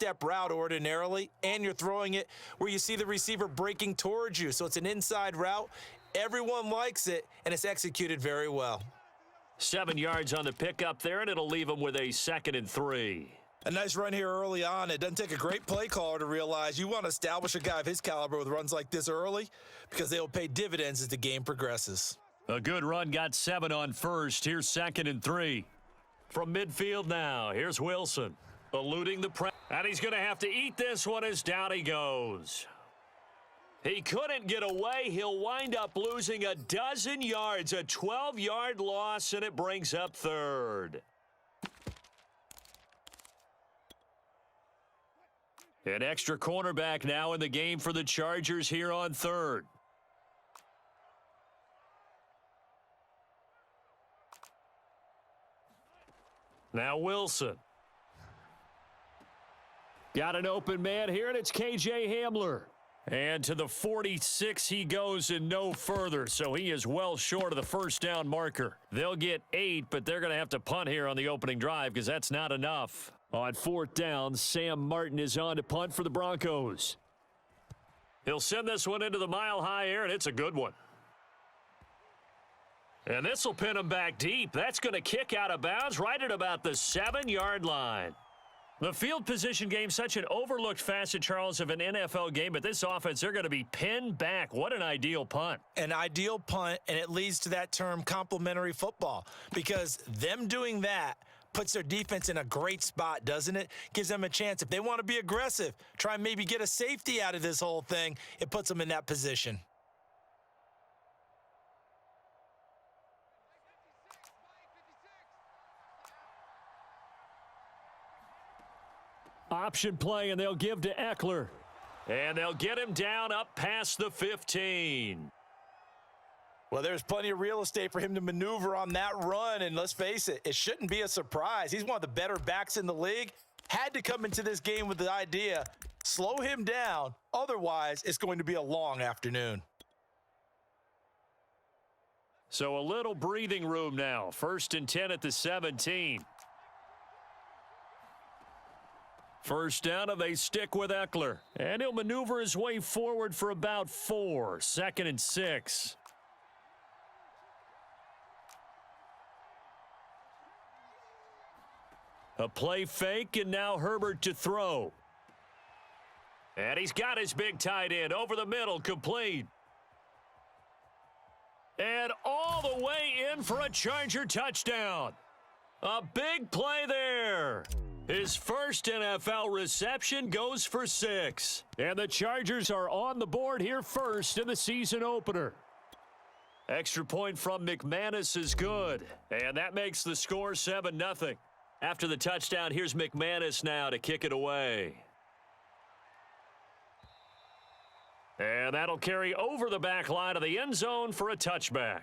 one-step route ordinarily, and you're throwing it where you see the receiver breaking towards you. So it's an inside route. Everyone likes it, and it's executed very well. 7 yards on the pickup there, and it'll leave them with a 2nd and 3. A nice run here early on. It doesn't take a great play caller to realize you want to establish a guy of his caliber with runs like this early because they will pay dividends as the game progresses. A good run got 7 on first. Here's 2nd and 3. From midfield now, here's Wilson. Eluding the press. And he's going to have to eat this one as down he goes. He couldn't get away. He'll wind up losing a dozen yards. A 12-yard loss, and it brings up 3rd. An extra cornerback now in the game for the Chargers here on 3rd. Now Wilson. Got an open man here, and it's K.J. Hamler. And to the 46 he goes and no further, so he is well short of the first down marker. They'll get 8, but they're going to have to punt here on the opening drive because that's not enough. On 4th down, Sam Martin is on to punt for the Broncos. He'll send this one into the mile-high air, and it's a good one. And this will pin him back deep. That's going to kick out of bounds right at about the 7-yard line. The field position game, such an overlooked facet, Charles, of an NFL game, but this offense, they're going to be pinned back. What an ideal punt. An ideal punt, and it leads to that term complementary football, because them doing that puts their defense in a great spot, doesn't it? Gives them a chance. If they want to be aggressive, try and maybe get a safety out of this whole thing, it puts them in that position. Option play, and they'll give to Eckler. And they'll get him down up past the 15. Well, there's plenty of real estate for him to maneuver on that run, and let's face it, it shouldn't be a surprise. He's one of the better backs in the league. Had to come into this game with the idea, slow him down, otherwise it's going to be a long afternoon. So a little breathing room now. 1st and 10 at the 17. First down, and they stick with Eckler. And he'll maneuver his way forward for about 4. 2nd and 6. A play fake, and now Herbert to throw. And he's got his big tight end over the middle, complete. And all the way in for a Charger touchdown. A big play there. His first NFL reception goes for 6. And the Chargers are on the board here first in the season opener. Extra point from McManus is good. And that makes the score 7-0. After the touchdown, here's McManus now to kick it away. And that'll carry over the back line of the end zone for a touchback.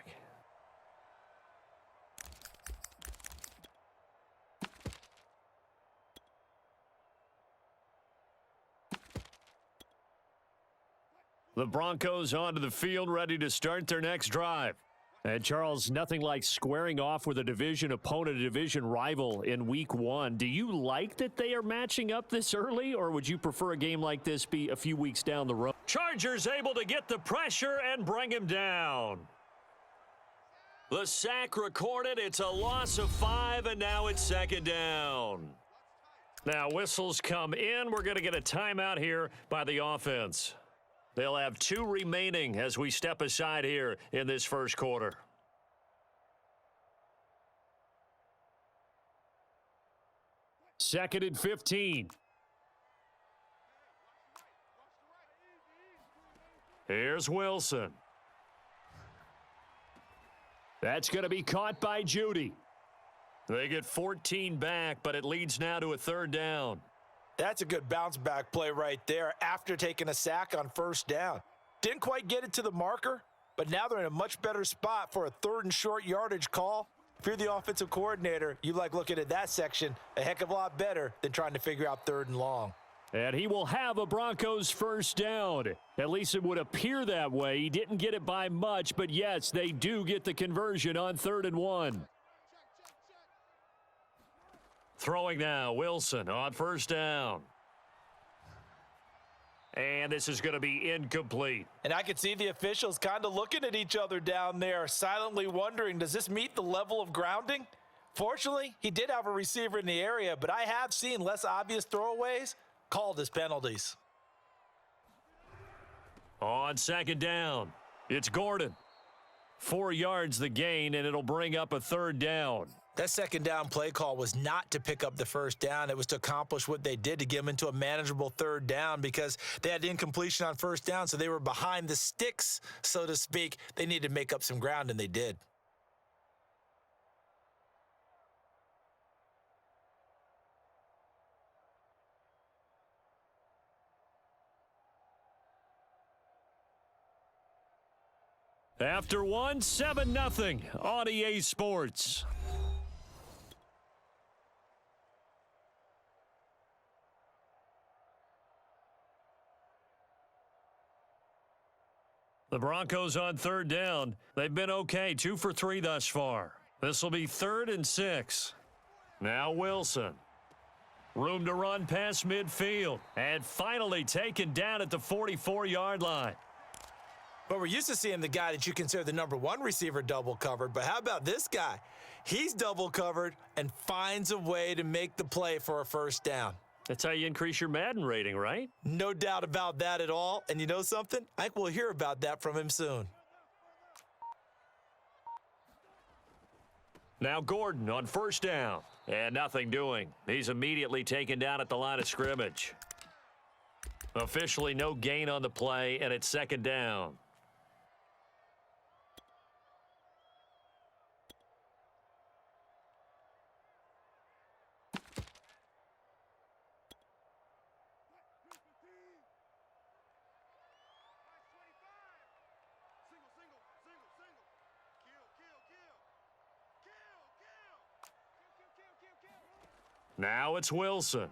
The Broncos onto the field, ready to start their next drive. And Charles, nothing like squaring off with a division opponent, a division rival in week 1. Do you like that they are matching up this early, or would you prefer a game like this be a few weeks down the road? Chargers able to get the pressure and bring him down. The sack recorded. It's a loss of 5, and now it's 2nd down. Now whistles come in. We're going to get a timeout here by the offense. They'll have 2 remaining as we step aside here in this first quarter. Second and 15. Here's Wilson. That's going to be caught by Judy. They get 14 back, but it leads now to a 3rd down. That's a good bounce-back play right there after taking a sack on 1st down. Didn't quite get it to the marker, but now they're in a much better spot for a 3rd and short yardage call. If you're the offensive coordinator, you like looking at that section a heck of a lot better than trying to figure out 3rd and long. And he will have a Broncos 1st down. At least it would appear that way. He didn't get it by much, but yes, they do get the conversion on 3rd and 1. Throwing now, Wilson on 1st down. And this is going to be incomplete. And I could see the officials kind of looking at each other down there, silently wondering, does this meet the level of grounding? Fortunately, he did have a receiver in the area, but I have seen less obvious throwaways called as penalties. On second down, it's Gordon. 4 yards the gain, and it'll bring up a third down. That second down play call was not to pick up the first down. It was to accomplish what they did, to get them into a manageable third down, because they had incompletion on first down, so they were behind the sticks, so to speak. They needed to make up some ground, and they did. After one, 7-0 on EA Sports. The Broncos on third down. They've been okay, 2 for 3 thus far. This will be 3rd and 6. Now Wilson. Room to run past midfield. And finally taken down at the 44-yard line. But we're used to seeing the guy that you consider the number 1 receiver double covered. But how about this guy? He's double covered and finds a way to make the play for a first down. That's how you increase your Madden rating, right? No doubt about that at all. And you know something? I think we'll hear about that from him soon. Now Gordon on first down. And nothing doing. He's immediately taken down at the line of scrimmage. Officially no gain on the play, and it's second down. Now it's Wilson.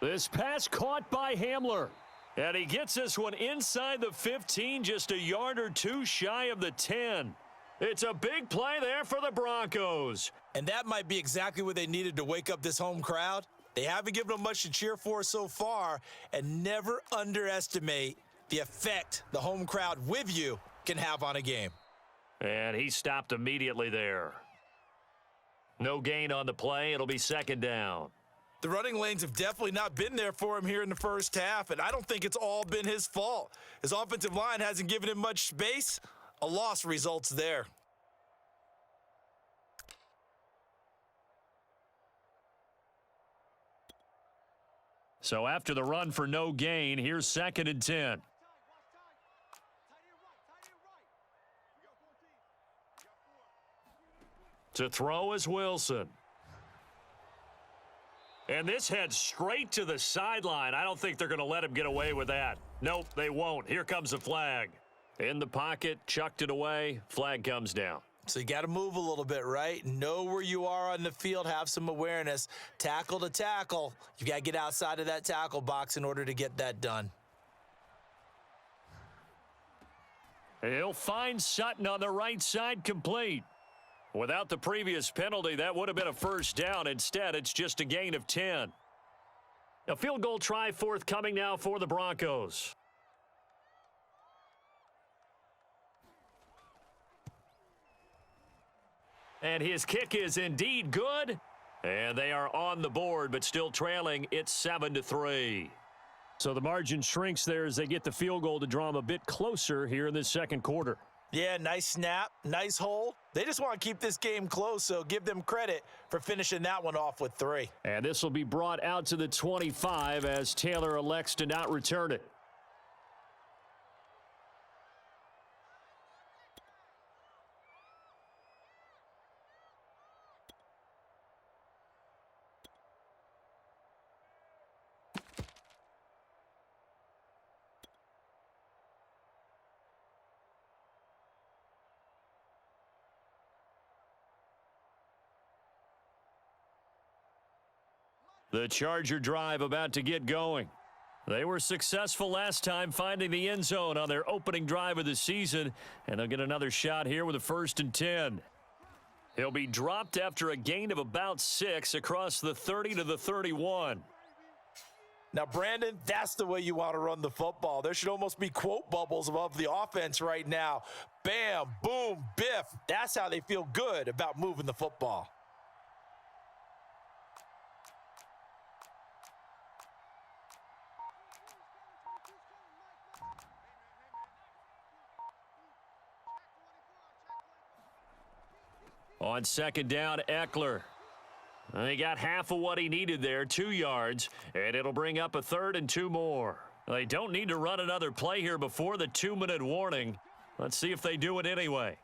This pass caught by Hamler. And he gets this one inside the 15, just a yard or 2 shy of the 10. It's a big play there for the Broncos. And that might be exactly what they needed to wake up this home crowd. They haven't given them much to cheer for so far, and never underestimate the effect the home crowd with you can have on a game. And he stopped immediately there. No gain on the play. It'll be second down. The running lanes have definitely not been there for him here in the first half, and I don't think it's all been his fault. His offensive line hasn't given him much space. A loss results there. So after the run for no gain, here's 2nd and 10. To throw is Wilson. And this heads straight to the sideline. I don't think they're going to let him get away with that. Nope, they won't. Here comes the flag. In the pocket, chucked it away. Flag comes down. So you got to move a little bit, right? Know where you are on the field, have some awareness. Tackle to tackle. You got to get outside of that tackle box in order to get that done. He'll find Sutton on the right side, complete. Without the previous penalty, that would have been a first down. Instead, it's just a gain of 10. A field goal try forthcoming now for the Broncos. And his kick is indeed good. And they are on the board, but still trailing. It's 7-3. So the margin shrinks there as they get the field goal to draw them a bit closer here in this second quarter. Yeah, nice snap, nice hold. They just want to keep this game close, so give them credit for finishing that one off with 3. And this will be brought out to the 25 as Taylor elects to not return it. The Charger drive about to get going. They were successful last time finding the end zone on their opening drive of the season, and they'll get another shot here with a 1st and 10. He'll be dropped after a gain of about 6 across the 30 to the 31. Now, Brandon, that's the way you want to run the football. There should almost be quote bubbles above the offense right now. Bam, boom, biff. That's how they feel good about moving the football. On second down, Eckler. He got half of what he needed there, 2 yards, and it'll bring up a 3rd and 2 more. They don't need to run another play here before the 2-minute warning. Let's see if they do it anyway.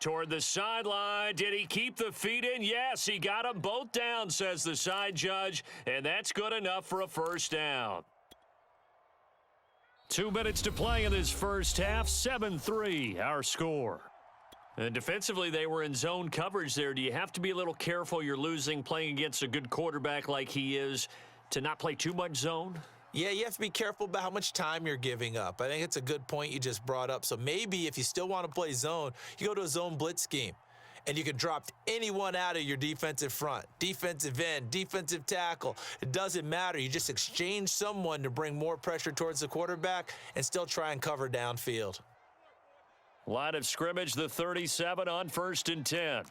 Toward the sideline. Did he keep the feet in? Yes, he got them both down, says the side judge, and that's good enough for a first down. 2 minutes to play in this first half. 7-3, our score. And defensively, they were in zone coverage there. Do you have to be a little careful you're losing playing against a good quarterback like he is to not play too much zone? Yeah, you have to be careful about how much time you're giving up. I think it's a good point you just brought up. So maybe if you still want to play zone, you go to a zone blitz scheme. And you can drop anyone out of your defensive front, defensive end, defensive tackle. It doesn't matter. You just exchange someone to bring more pressure towards the quarterback and still try and cover downfield. Line of scrimmage, the 37 on 1st and 10.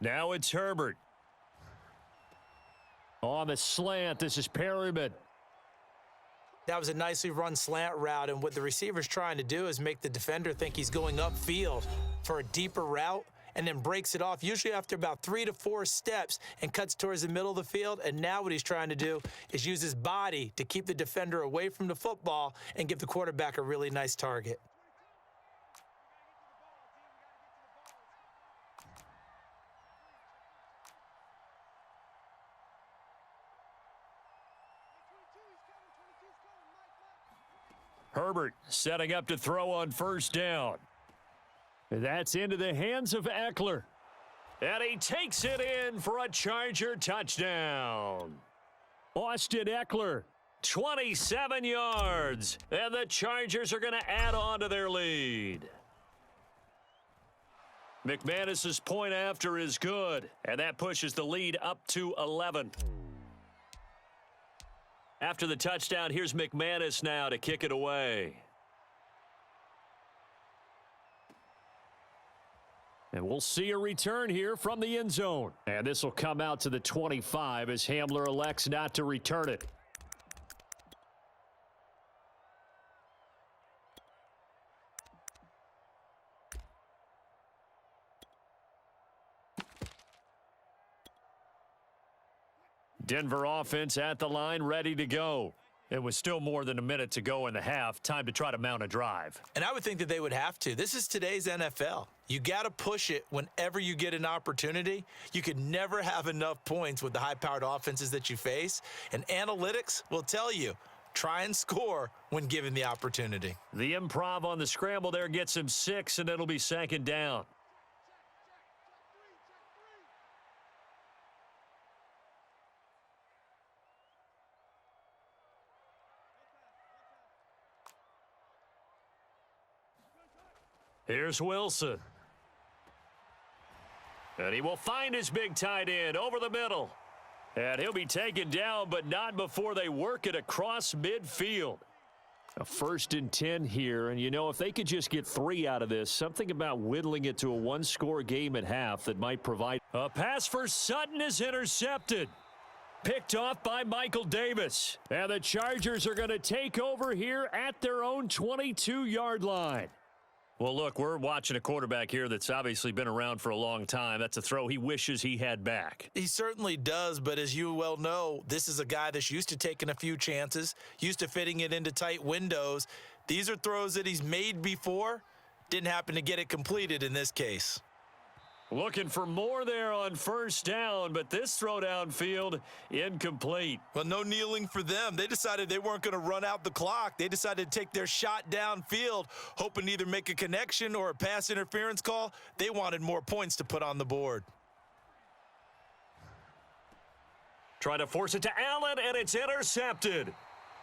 Now it's Herbert. On the slant, this is Perryman. That was a nicely run slant route, and what the receiver's trying to do is make the defender think he's going upfield for a deeper route, and then breaks it off, usually after about 3 to 4 steps, and cuts towards the middle of the field. And now what he's trying to do is use his body to keep the defender away from the football and give the quarterback a really nice target. Herbert setting up to throw on 1st down. That's into the hands of Eckler. And he takes it in for a Charger touchdown. Austin Eckler, 27 yards. And the Chargers are going to add on to their lead. McManus's point after is good. And that pushes the lead up to 11. After the touchdown, here's McManus now to kick it away. And we'll see a return here from the end zone. And this will come out to the 25 as Hamler elects not to return it. Denver offense at the line, ready to go. It was still more than a minute to go in the half. Time to try to mount a drive. And I would think that they would have to. This is today's NFL. You got to push it whenever you get an opportunity. You can never have enough points with the high-powered offenses that you face. And analytics will tell you, try and score when given the opportunity. The improv on the scramble there gets him 6, and it'll be 2nd down. Here's Wilson. And he will find his big tight end over the middle. And he'll be taken down, but not before they work it across midfield. A 1st and 10 here, and you know, if they could just get 3 out of this, something about whittling it to a 1-score game at half that might provide. A pass for Sutton is intercepted. Picked off by Michael Davis. And the Chargers are going to take over here at their own 22-yard line. Well, look, we're watching a quarterback here that's obviously been around for a long time. That's a throw he wishes he had back. He certainly does, but as you well know, this is a guy that's used to taking a few chances, used to fitting it into tight windows. These are throws that he's made before. Didn't happen to get it completed in this case. Looking for more there on 1st down, but this throw downfield incomplete. Well, no kneeling for them. They decided they weren't going to run out the clock. They decided to take their shot downfield, hoping to either make a connection or a pass interference call. They wanted more points to put on the board. Try to force it to Allen, and it's intercepted.